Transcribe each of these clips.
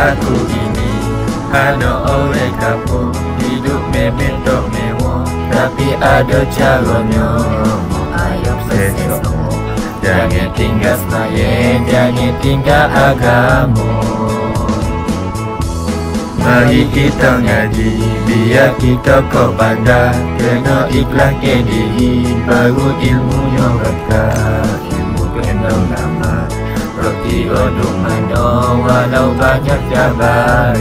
aku ini hanya orang kampung, hidup memang tak mewah, tapi ada caranya. Ayo sesok, jangan tinggal semayang, jangan tinggal agama. Mari kita ngaji, biar kita kau pandai, kena ikhlas ke diri, baru ilmunya berkah. Ilmu kena lama, roti odong mana, walau banyak cabaran.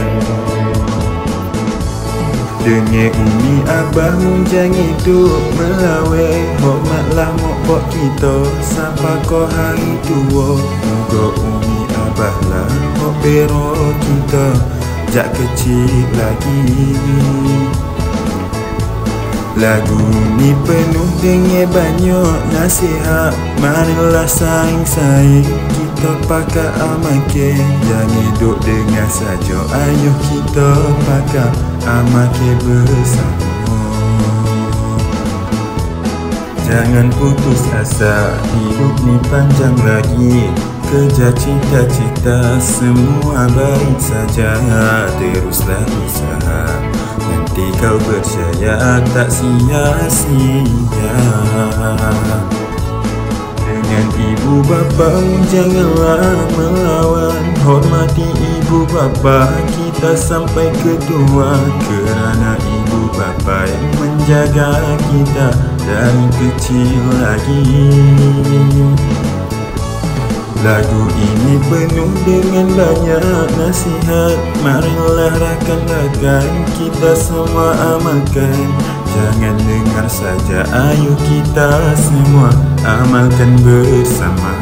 Dengar umi abang jangan hidup melawai, hormatlah mokbok kita sampai kau hari tua. Moga umi abah lah mok bero kita jak kecil lagi. Lagu ni penuh dengan banyak nasihat, marilah saing-saing kita pakai amalkan. Jangan duk dengar saja, ayo kita pakai amalkan bersama. Jangan putus asa, hidup ni panjang lagi. Kejar cita-cita, semua baik saja. Teruslah usaha, nanti kau berjaya, tak sia-sia. Dengan ibu bapa janganlah melawan, hormati ibu bapa kita sampai ketua. Kerana ibu bapa yang menjaga kita dari kecil lagi. Lagu ini penuh dengan banyak nasihat, marilah rakan-rakan kita semua amalkan. Jangan dengar saja, ayo kita semua amalkan bersama.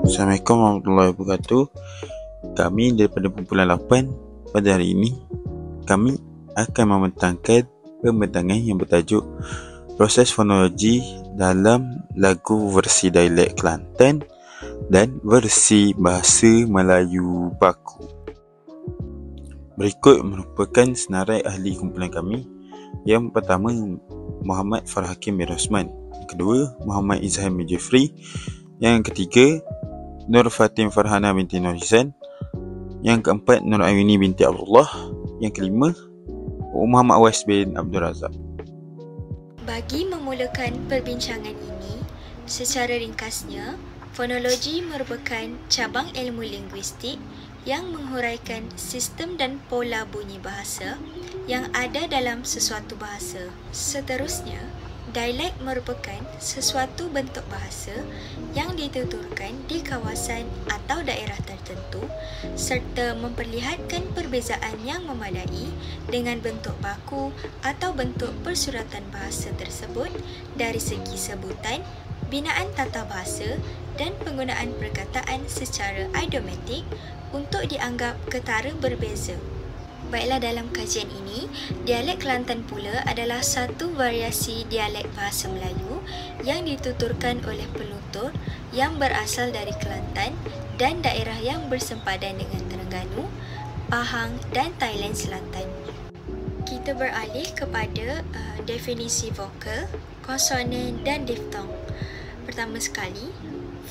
Assalamualaikum warahmatullahi wabarakatuh. Kami daripada kumpulan 8 pada hari ini, kami akan membentangkan pembentangan yang bertajuk proses fonologi dalam lagu versi dialek Kelantan dan versi bahasa Melayu baku. Berikut merupakan senarai ahli kumpulan kami. Yang pertama, Muhammad Farhakim bin Rosman. Yang kedua, Muhammad Izham bin Jeffrey. Yang ketiga, Nur Fatim Farhana binti Nur Hizan. Yang keempat, Nur Ayuni binti Abdullah. Yang kelima, Muhammad Awais bin Abdul Razak. Bagi memulakan perbincangan ini, secara ringkasnya, fonologi merupakan cabang ilmu linguistik yang menghuraikan sistem dan pola bunyi bahasa yang ada dalam sesuatu bahasa. Seterusnya, dialek merupakan sesuatu bentuk bahasa yang dituturkan di kawasan atau daerah tertentu serta memperlihatkan perbezaan yang memadai dengan bentuk baku atau bentuk persuratan bahasa tersebut dari segi sebutan, binaan tata bahasa dan penggunaan perkataan secara idiomatik untuk dianggap ketara berbeza. Baiklah, dalam kajian ini, dialek Kelantan pula adalah satu variasi dialek bahasa Melayu yang dituturkan oleh penutur yang berasal dari Kelantan dan daerah yang bersempadan dengan Terengganu, Pahang dan Thailand Selatan. Kita beralih kepada definisi vokal, konsonan dan diftong. Pertama sekali,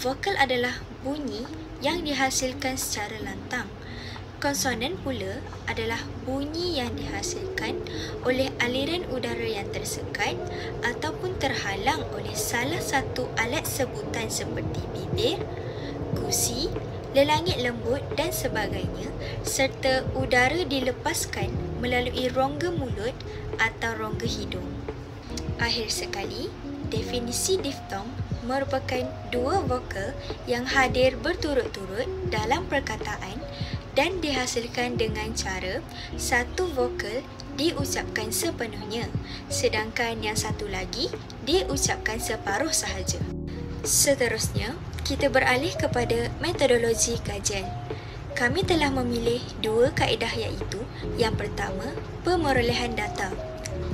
vokal adalah bunyi yang dihasilkan secara lantang. Konsonan pula adalah bunyi yang dihasilkan oleh aliran udara yang tersekat ataupun terhalang oleh salah satu alat sebutan seperti bibir, gusi, lelangit lembut dan sebagainya, serta udara dilepaskan melalui rongga mulut atau rongga hidung. Akhir sekali, definisi diftong merupakan dua vokal yang hadir berturut-turut dalam perkataan dan dihasilkan dengan cara satu vokal diucapkan sepenuhnya, sedangkan yang satu lagi diucapkan separuh sahaja. Seterusnya, kita beralih kepada metodologi kajian. Kami telah memilih dua kaedah iaitu yang pertama, pemerolehan data.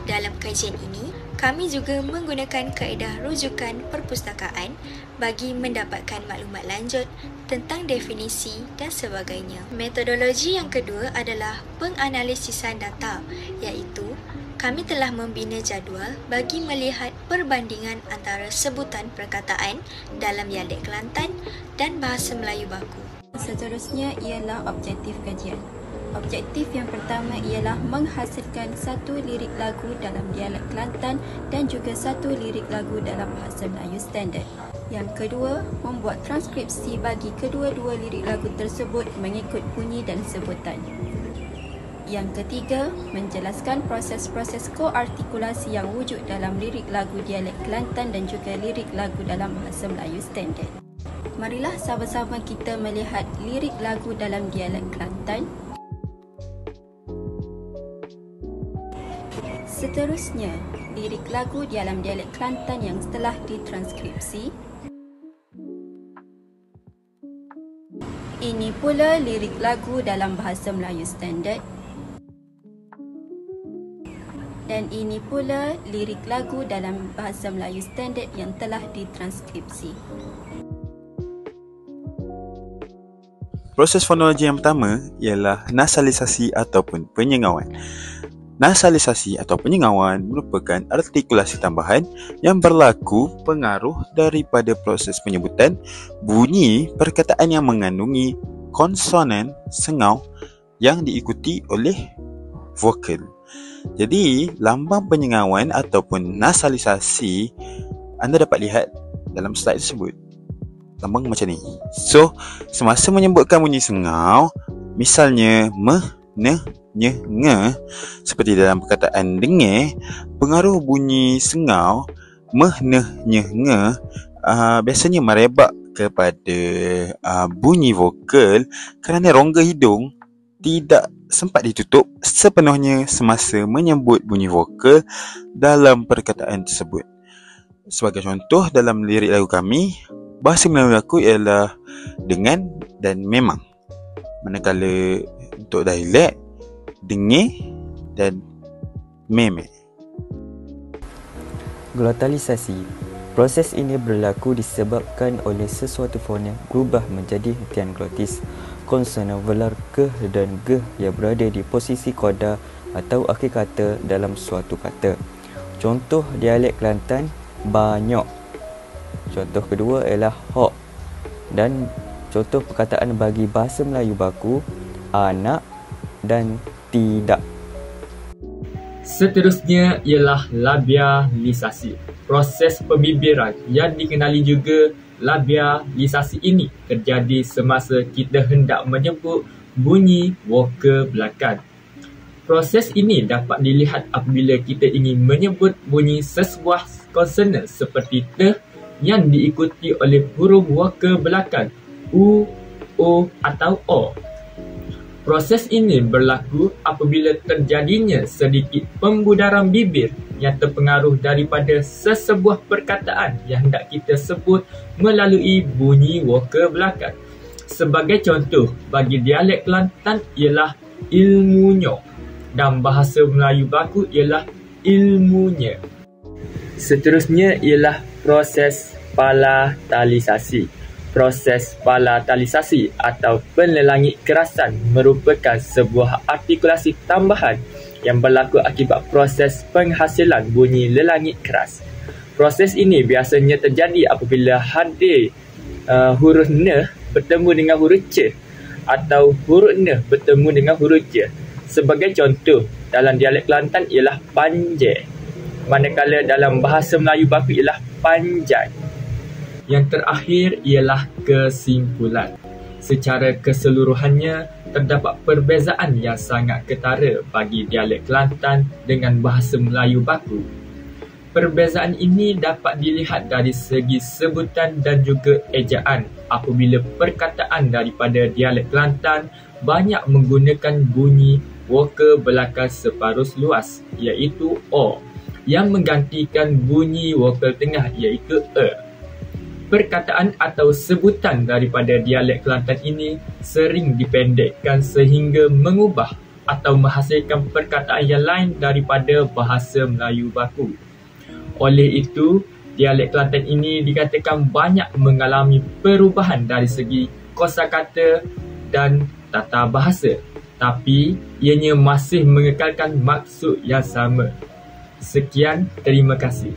Dalam kajian ini, kami juga menggunakan kaedah rujukan perpustakaan bagi mendapatkan maklumat lanjut tentang definisi dan sebagainya. Metodologi yang kedua adalah penganalisisan data, iaitu kami telah membina jadual bagi melihat perbandingan antara sebutan perkataan dalam dialek Kelantan dan bahasa Melayu baku. Seterusnya ialah objektif kajian. Objektif yang pertama ialah menghasilkan satu lirik lagu dalam dialek Kelantan dan juga satu lirik lagu dalam bahasa Melayu standard. Yang kedua, membuat transkripsi bagi kedua-dua lirik lagu tersebut mengikut bunyi dan sebutan. Yang ketiga, menjelaskan proses-proses koartikulasi yang wujud dalam lirik lagu dialek Kelantan dan juga lirik lagu dalam bahasa Melayu standard. Marilah sama-sama kita melihat lirik lagu dalam dialek Kelantan. Seterusnya, lirik lagu dalam dialek Kelantan yang telah ditranskripsi. Ini pula lirik lagu dalam bahasa Melayu standard. Dan ini pula lirik lagu dalam bahasa Melayu standard yang telah ditranskripsi. Proses fonologi yang pertama ialah nasalisasi ataupun penyengawan. Nasalisasi atau penyengawan merupakan artikulasi tambahan yang berlaku pengaruh daripada proses penyebutan bunyi perkataan yang mengandungi konsonan sengau yang diikuti oleh vokal. Jadi, lambang penyengawan ataupun nasalisasi anda dapat lihat dalam slide tersebut. Lambang macam ni. So, semasa menyebutkan bunyi sengau, misalnya nge, seperti dalam perkataan dengar, pengaruh bunyi sengau nge biasanya merebak kepada bunyi vokal kerana rongga hidung tidak sempat ditutup sepenuhnya semasa menyebut bunyi vokal dalam perkataan tersebut. Sebagai contoh, dalam lirik lagu kami, bahasa Melayu aku ialah dengan dan memang. Manakala untuk dialek, dengar dan meme. Glotalisasi. Proses ini berlaku disebabkan oleh sesuatu fonem berubah menjadi hentian glotis. Konsonan velar ke dan ge yang berada di posisi koda atau akhir kata dalam suatu kata. Contoh dialek Kelantan, banyak. Contoh kedua ialah hok. Dan contoh perkataan bagi bahasa Melayu baku, anak dan tidak. Seterusnya ialah labialisasi. Proses pembibiran yang dikenali juga labialisasi ini terjadi semasa kita hendak menyebut bunyi vokal belakang. Proses ini dapat dilihat apabila kita ingin menyebut bunyi sesebuah konsonan seperti te yang diikuti oleh huruf vokal belakang u, o atau o. Proses ini berlaku apabila terjadinya sedikit pembudaran bibir yang terpengaruh daripada sesebuah perkataan yang hendak kita sebut melalui bunyi vokal belakang. Sebagai contoh, bagi dialek Kelantan ialah ilmunyo dan bahasa Melayu baku ialah ilmunya. Seterusnya ialah proses palatalisasi. Proses palatalisasi atau penlelangit kerasan merupakan sebuah artikulasi tambahan yang berlaku akibat proses penghasilan bunyi lelangit keras. Proses ini biasanya terjadi apabila hadir huruf n bertemu dengan huruf c atau huruf N bertemu dengan huruf J. Sebagai contoh, dalam dialek Kelantan ialah panjai, manakala dalam bahasa Melayu baku ialah panjai. Yang terakhir ialah kesimpulan. Secara keseluruhannya, terdapat perbezaan yang sangat ketara bagi dialek Kelantan dengan bahasa Melayu baku. Perbezaan ini dapat dilihat dari segi sebutan dan juga ejaan apabila perkataan daripada dialek Kelantan banyak menggunakan bunyi vokal belakang separuh luas iaitu O yang menggantikan bunyi vokal tengah iaitu E. Perkataan atau sebutan daripada dialek Kelantan ini sering dipendekkan sehingga mengubah atau menghasilkan perkataan yang lain daripada bahasa Melayu baku. Oleh itu, dialek Kelantan ini dikatakan banyak mengalami perubahan dari segi kosakata dan tata bahasa, tapi ianya masih mengekalkan maksud yang sama. Sekian, terima kasih.